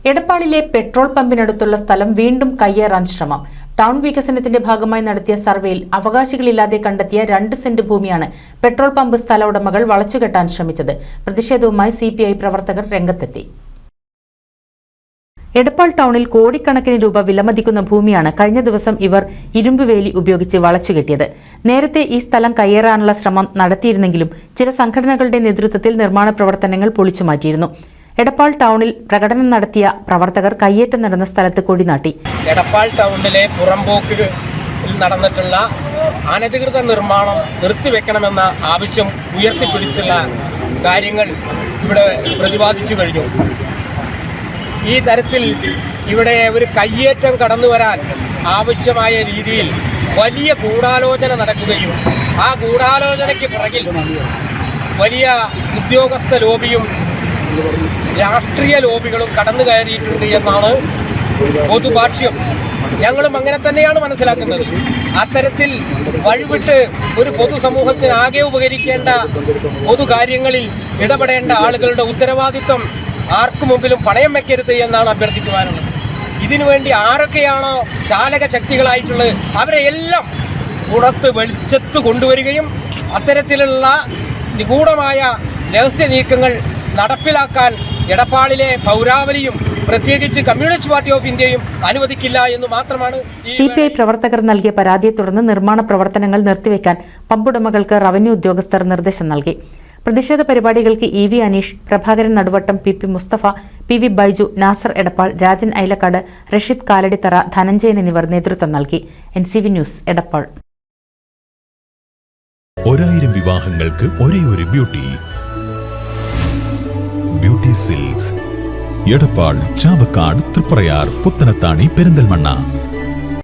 എടപ്പാളിലെ petrol പമ്പിനടുത്തുള്ള സ്ഥലം വീണ്ടും കയ്യേറാൻ ശ്രമം. ടൗൺ വികസനത്തിന്റെ ഭാഗമായി നടത്തിയ സർവേയിൽ അവകാശികളില്ലാതെ കണ്ടെത്തിയ 2 സെന്റ് ഭൂമിയാണ് പെട്രോൾ പമ്പ് സ്ഥല ഉടമകൾ വളച്ചുകെട്ടാൻ ശ്രമിച്ചത്. പ്രതിഷേധവുമായി CPI പ്രവർത്തകർ രംഗത്തെത്തി. എടപ്പാൾ ടൗണിൽ കോടിക്കണക്കിന് രൂപ വിലമതിക്കുന്ന ഭൂമിയാണ് കഴിഞ്ഞ ദിവസം ഇവർ ഇരുമ്പുവേലി ഉപയോഗിച്ച് വളച്ചുകെട്ടിയത്. നേരത്തെ ഈ സ്ഥലം കയ്യേറാനുള്ള ശ്രമം നടത്തിയിരുന്നെങ്കിലും ചില സംഘടനകളുടെ നേതൃത്വത്തിൽ നിർമ്മാണ പ്രവർത്തനങ്ങൾ പൊളിച്ചുമാറ്റിയിരുന്നു. എടപ്പാൾ ടൗണിൽ പ്രകടനം നടത്തിയ പ്രവർത്തകർ കയ്യേറ്റം നടന്ന സ്ഥലത്ത് കൊടിനാട്ടി. എടപ്പാൾ ടൗണിലെ പുറമ്പോക്കിൽ നടന്നിട്ടുള്ള അനധികൃത നിർമ്മാണം നിർത്തിവെക്കണമെന്ന ആവശ്യം ഉയർത്തിപ്പിടിച്ചുള്ള കാര്യങ്ങൾ ഇവിടെ പ്രതിപാദിച്ചു കഴിഞ്ഞു. ഈ തരത്തിൽ ഇവിടെ ഒരു കയ്യേറ്റം കടന്നു വരാൻ ആവശ്യമായ രീതിയിൽ വലിയ ഗൂഢാലോചന നടക്കുകയും ആ ഗൂഢാലോചനയ്ക്ക് പിറകിൽ വലിയ ഉദ്യോഗസ്ഥ ലോബിയും രാഷ്ട്രീയ ലോബികളും കടന്നു കയറിയിട്ടുണ്ട് എന്നാണ് പൊതുഭാഷ്യം. ഞങ്ങളും അങ്ങനെ തന്നെയാണ് മനസ്സിലാക്കുന്നത്. അത്തരത്തിൽ വഴിവിട്ട് ഒരു പൊതുസമൂഹത്തിനാകെ ഉപകരിക്കേണ്ട പൊതുകാര്യങ്ങളിൽ ഇടപെടേണ്ട ആളുകളുടെ ഉത്തരവാദിത്വം ആർക്കു മുമ്പിലും പണയം വെക്കരുത് എന്നാണ് അഭ്യർത്ഥിക്കുവാനുള്ളത്. ഇതിനുവേണ്ടി ആരൊക്കെയാണോ ചാലക ശക്തികളായിട്ടുള്ളത് അവരെ എല്ലാം പുറത്ത് വെളിച്ചത്ത് കൊണ്ടുവരികയും അത്തരത്തിലുള്ള നിഗൂഢമായ രഹസ്യ നീക്കങ്ങൾ നടപ്പിലാക്കാൻ എടപ്പാളിലെ പൗരാവലിയും പ്രത്യേകിച്ച് കമ്മ്യൂണിസ്റ്റ് പാർട്ടി ഓഫ് ഇന്ത്യയും അനുവദിക്കില്ല എന്ന് മാത്രമാണ്. CPI പ്രവർത്തകർ നൽകിയ പരാതിയെ തുടർന്ന് നിർമ്മാണ പ്രവർത്തനങ്ങൾ നിർത്തിവെക്കാൻ പമ്പുടമകൾക്ക് റവന്യൂ ഉദ്യോഗസ്ഥർ നിർദ്ദേശം നൽകി. പ്രതിഷേധ പരിപാടികൾക്ക് EV Aneesh, Prabhakaran Naduvattom, PP Mustafa, PV Baiju, Nasar Edappal, Rajan Ailakkad, Rasheed കാലടിത്തറ, Dhananjayan എന്നിവർ നേതൃത്വം നൽകി. NCV news, Edappal. 1000 വിവാഹങ്ങൾക്ക് ഒരേ ഒരു ബ്യൂട്ടി സിൽക്സ്. എടപ്പാൾ, ചാവക്കാട്, തൃപ്രയാർ, പുത്തനത്താണി, പെരിന്തൽമണ്ണ.